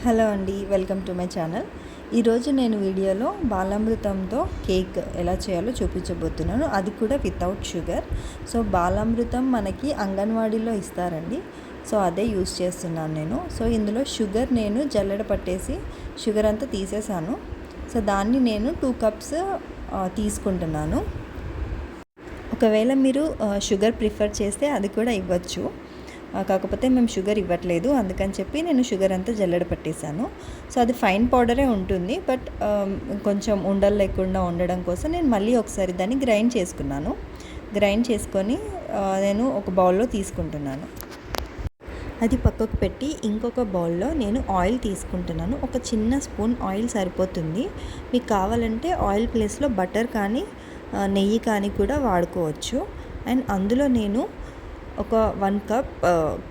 Hello అండి, welcome to my channel. ఈరోజు నేను వీడియోలో బాలామృతంతో కేక్ ఎలా చేయాలో చూపించబోతున్నాను, అది కూడా వితౌట్ షుగర్. సో బాలామృతం మనకి అంగన్వాడీలో ఇస్తారండి, సో అదే యూస్ చేస్తున్నాను నేను. సో ఇందులో షుగర్ నేను జల్లెడ పట్టేసి షుగర్ అంతా తీసేసాను. సో దాన్ని నేను 2 కప్స్ తీసుకుంటున్నాను. ఒకవేళ మీరు షుగర్ ప్రిఫర్ చేస్తే అది కూడా ఇవ్వచ్చు, కాకపోతే మేము షుగర్ ఇవ్వట్లేదు, అందుకని చెప్పి నేను షుగర్ అంతా జల్లెడ పట్టేశాను. సో అది ఫైన్ పౌడరే ఉంటుంది, బట్ కొంచెం ఉండలు లేకుండా ఉండడం కోసం నేను మళ్ళీ ఒకసారి దాన్ని గ్రైండ్ చేసుకున్నాను. గ్రైండ్ చేసుకొని నేను ఒక బౌల్లో తీసుకుంటున్నాను. అది పక్కకు పెట్టి ఇంకొక బౌల్లో నేను ఆయిల్ తీసుకుంటున్నాను. ఒక చిన్న స్పూన్ ఆయిల్ సరిపోతుంది. మీకు కావాలంటే ఆయిల్ ప్లేస్లో బటర్ కానీ నెయ్యి కానీ కూడా వాడుకోవచ్చు. అండ్ అందులో నేను ఒక 1 కప్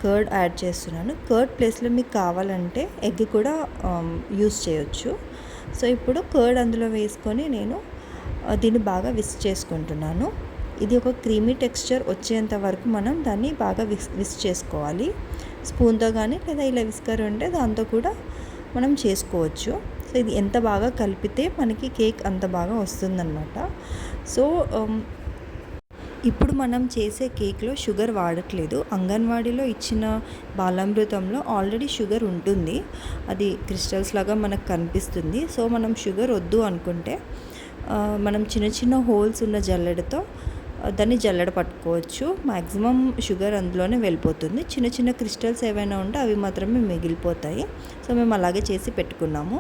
కర్డ్ యాడ్ చేస్తున్నాను. కర్డ్ ప్లేస్లో మీకు కావాలంటే ఎగ్ కూడా యూస్ చేయొచ్చు. సో ఇప్పుడు కర్డ్ అందులో వేసుకొని నేను దీన్ని బాగా విస్క్ చేసుకుంటున్నాను. ఇది ఒక క్రీమీ టెక్స్చర్ వచ్చేంత వరకు మనం దాన్ని బాగా విస్క్ చేసుకోవాలి. స్పూన్తో కానీ లేదా ఇలా విస్కర్ ఉంటే దాంతో కూడా మనం చేసుకోవచ్చు. సో ఇది ఎంత బాగా కలిపితే మనకి కేక్ అంత బాగా వస్తుందన్నమాట. సో ఇప్పుడు మనం చేసే కేక్లో షుగర్ వాడట్లేదు. అంగన్వాడీలో ఇచ్చిన బాలామృతంలో ఆల్రెడీ షుగర్ ఉంటుంది, అది క్రిస్టల్స్ లాగా మనకు కనిపిస్తుంది. సో మనం షుగర్ వద్దు అనుకుంటే మనం చిన్న చిన్న హోల్స్ ఉన్న జల్లెడతో దాన్ని జల్లెడ పట్టుకోవచ్చు. మ్యాక్సిమం షుగర్ అందులోనే వెళ్ళిపోతుంది. చిన్న చిన్న క్రిస్టల్స్ ఏవైనా ఉంటే అవి మాత్రమే మిగిలిపోతాయి. సో మేము అలాగే చేసి పెట్టుకున్నాము.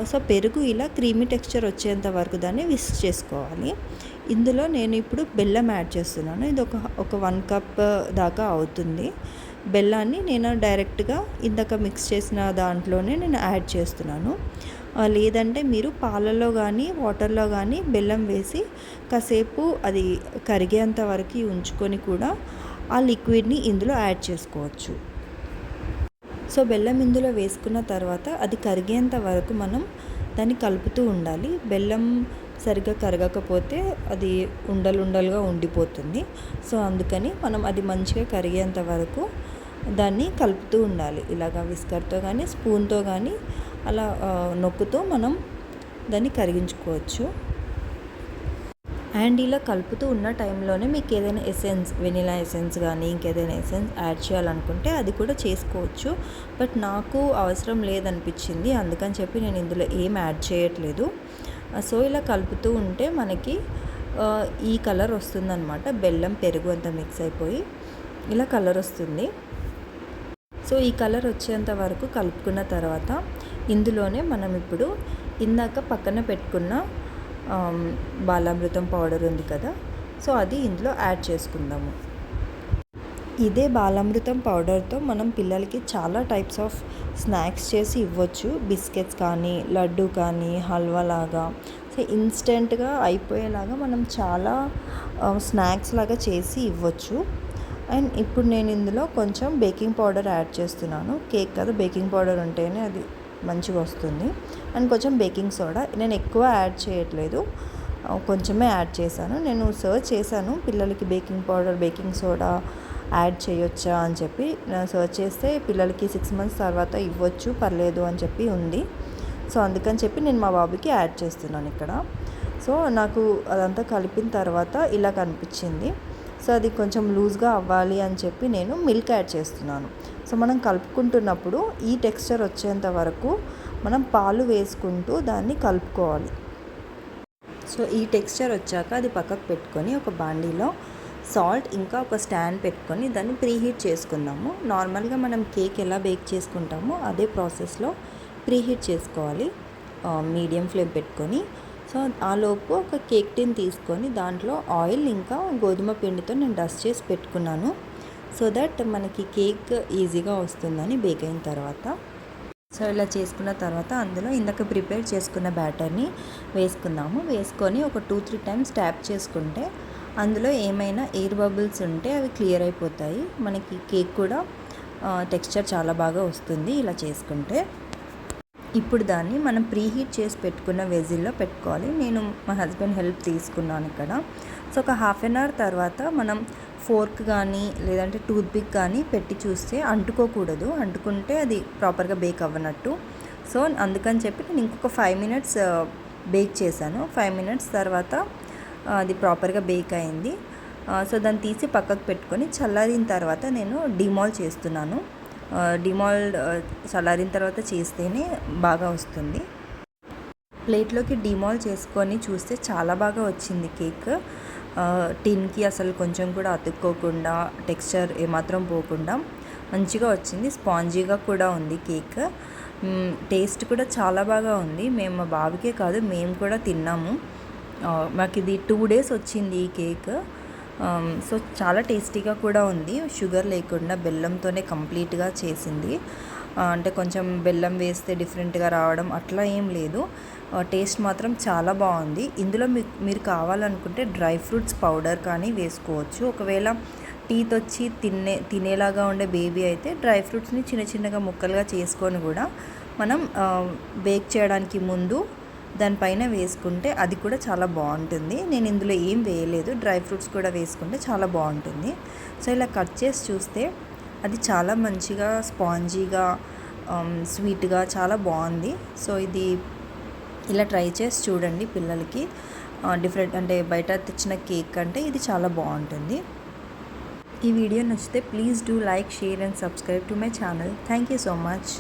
సో పెరుగు ఇలా క్రీమీ టెక్స్చర్ వచ్చేంత వరకు దాన్ని విస్క్ చేసుకోవాలి. ఇందులో నేను ఇప్పుడు బెల్లం యాడ్ చేస్తున్నాను. ఇది ఒక 1 కప్ దాకా అవుతుంది. బెల్లాన్ని నేను డైరెక్ట్గా ఇందాక మిక్స్ చేసిన దాంట్లోనే నేను యాడ్ చేస్తున్నాను. లేదంటే మీరు పాలలో కానీ వాటర్లో కానీ బెల్లం వేసి కాసేపు అది కరిగేంత వరకు ఉంచుకొని కూడా ఆ లిక్విడ్ని ఇందులో యాడ్ చేసుకోవచ్చు. సో బెల్లం ఇందులో వేసుకున్న తర్వాత అది కరిగేంత వరకు మనం దాన్ని కలుపుతూ ఉండాలి. బెల్లం సరిగ్గా కరగకపోతే అది ఉండలుగా ఉండిపోతుంది. సో అందుకని మనం అది మంచిగా కరిగేంత వరకు దాన్ని కలుపుతూ ఉండాలి. ఇలాగా విస్కర్తో కానీ స్పూన్తో కానీ అలా నొక్కుతూ మనం దాన్ని కరిగించుకోవచ్చు. అండ్ ఇలా కలుపుతూ ఉన్న టైంలోనే మీకు ఏదైనా ఎసెన్స్, వెనిలా ఎసెన్స్ కానీ ఇంకేదైనా ఎసెన్స్ యాడ్ చేయాలనుకుంటే అది కూడా చేసుకోవచ్చు. బట్ నాకు అవసరం లేదనిపించింది, అందుకని చెప్పి నేను ఇందులో ఏం యాడ్ చేయట్లేదు. సో ఇలా కలుపుతూ ఉంటే మనకి ఈ కలర్ వస్తుందన్నమాట. బెల్లం పెరుగు అంతా మిక్స్ అయిపోయి ఇలా కలర్ వస్తుంది. సో ఈ కలర్ వచ్చేంత వరకు కలుపుకున్న తర్వాత ఇందులోనే మనం ఇప్పుడు ఇందాక పక్కన పెట్టుకున్న బాలామృతం పౌడర్ ఉంది కదా, సో అది ఇందులో యాడ్ చేసుకుందాము. ఇదే బాలామృతం పౌడర్తో మనం పిల్లలకి చాలా టైప్స్ ఆఫ్ స్నాక్స్ చేసి ఇవ్వచ్చు. బిస్కెట్స్ కానీ, లడ్డు కానీ, హల్వా లాగా. సో ఇన్స్టెంట్గా అయిపోయేలాగా మనం చాలా స్నాక్స్ లాగా చేసి ఇవ్వచ్చు. అండ్ ఇప్పుడు నేను ఇందులో కొంచెం బేకింగ్ పౌడర్ యాడ్ చేస్తున్నాను. కేక్ కదా, బేకింగ్ పౌడర్ ఉంటేనే అది మంచిగా వస్తుంది. అండ్ కొంచెం బేకింగ్ సోడా నేను ఎక్కువ యాడ్ చేయట్లేదు, కొంచెమే యాడ్ చేశాను. నేను సర్చ్ చేశాను పిల్లలకి baking powder, baking soda add చేయొచ్చా అని చెప్పి. సర్చ్ చేస్తే పిల్లలకి 6 months తర్వాత ఇవ్వచ్చు, పర్లేదు అని చెప్పి ఉంది. సో అందుకని చెప్పి నేను మా బాబుకి యాడ్ చేస్తున్నాను ఇక్కడ. సో నాకు అదంతా కలిపిన తర్వాత ఇలా కనిపించింది. సో అది కొంచెం లూజ్గా అవ్వాలి అని చెప్పి నేను మిల్క్ యాడ్ చేస్తున్నాను. సో మనం కలుపుకుంటున్నప్పుడు ఈ టెక్స్చర్ వచ్చేంత వరకు మనం పాలు వేసుకుంటూ దాన్ని కలుపుకోవాలి. సో ఈ టెక్స్చర్ వచ్చాక అది పక్కకు పెట్టుకొని ఒక బాండీలో సాల్ట్ ఇంకా ఒక స్టాండ్ పెట్టుకొని దాన్ని ప్రీహీట్ చేసుకుందాము. నార్మల్గా మనం కేక్ ఎలా బేక్ చేసుకుంటామో అదే ప్రాసెస్లో ప్రీహీట్ చేసుకోవాలి, మీడియం ఫ్లేమ్ పెట్టుకొని. సో ఆలోపు ఒక కేక్ టిన్ తీసుకొని దాంట్లో ఆయిల్ ఇంకా గోధుమ పిండితో నేను డస్ట్ చేసి పెట్టుకున్నాను, సో దట్ మనకి కేక్ ఈజీగా వస్తుందని బేక్ అయిన తర్వాత. సో ఇలా చేసుకున్న తర్వాత అందులో ఇందాక ప్రిపేర్ చేసుకున్న బ్యాటర్ని వేసుకుందాము. వేసుకొని ఒక 2-3 టైమ్స్ ట్యాప్ చేసుకుంటే అందులో ఏమైనా ఎయిర్ బబుల్స్ ఉంటే అవి క్లియర్ అయిపోతాయి. మనకి కేక్ కూడా టెక్స్చర్ చాలా బాగా వస్తుంది ఇలా చేసుకుంటే. ఇప్పుడు దాన్ని మనం ప్రీహీట్ చేసి పెట్టుకున్న వెజిల్లో పెట్టుకోవాలి. నేను మా హస్బెండ్ హెల్ప్ తీసుకున్నాను ఇక్కడ. సో ఒక 1/2 hour తర్వాత మనం ఫోర్క్ కానీ లేదంటే టూత్పిక్ కానీ పెట్టి చూస్తే అంటుకోకూడదు, అంటుకుంటే అది ప్రాపర్గా బేక్ అవ్వనట్టు. సో అందుకని చెప్పి నేను ఇంకొక 5 మినిట్స్ బేక్ చేశాను. 5 మినిట్స్ తర్వాత అది ప్రాపర్గా బేక్ అయింది. సో దాన్ని తీసి పక్కకు పెట్టుకొని చల్లారిన తర్వాత నేను డిమాల్ చేస్తున్నాను. డిమాల్ చల్లారిన తర్వాత చేస్తేనే బాగా వస్తుంది. ప్లేట్లోకి డిమాల్ చేసుకొని చూస్తే చాలా బాగా వచ్చింది కేక్. టిన్కి అసలు కొంచెం కూడా అతుక్కోకుండా, టెక్స్చర్ ఏమాత్రం పోకుండా మంచిగా వచ్చింది. స్పాంజీగా కూడా ఉంది కేక్. టేస్ట్ కూడా చాలా బాగా ఉంది. మేము మా బాబుకే కాదు మేము కూడా తిన్నాము. మాకు ఇది 2 డేస్ వచ్చింది ఈ కేక్. సో చాలా టేస్టీగా కూడా ఉంది. షుగర్ లేకుండా బెల్లంతోనే కంప్లీట్గా చేసింది. అంటే కొంచెం బెల్లం వేస్తే డిఫరెంట్గా రావడం అట్లా ఏం లేదు. టేస్ట్ మాత్రం చాలా బాగుంది. ఇందులో మీరు కావాలనుకుంటే డ్రై ఫ్రూట్స్ పౌడర్ కానీ వేసుకోవచ్చు. ఒకవేళ టీత్ వచ్చి తినేలాగా ఉండే బేబీ అయితే డ్రై ఫ్రూట్స్ని చిన్న చిన్నగా ముక్కలుగా చేసుకొని కూడా మనం బేక్ చేయడానికి ముందు దానిపైన వేసుకుంటే అది కూడా చాలా బాగుంటుంది. నేను ఇందులో ఏం వేయలేదు, డ్రై ఫ్రూట్స్ కూడా వేసుకుంటే చాలా బాగుంటుంది. సో ఇలా కట్ చేసి చూస్తే అది చాలా మంచిగా స్పాంజీగా స్వీట్గా చాలా బాగుంది. సో ఇది ఇలా ట్రై చేసి చూడండి పిల్లలకి. డిఫరెంట్ అంటే బయట తెచ్చిన కేక్ అంటే ఇది చాలా బాగుంటుంది. ఈ వీడియో నచ్చితే please do like, share and subscribe to my channel. Thank you so much.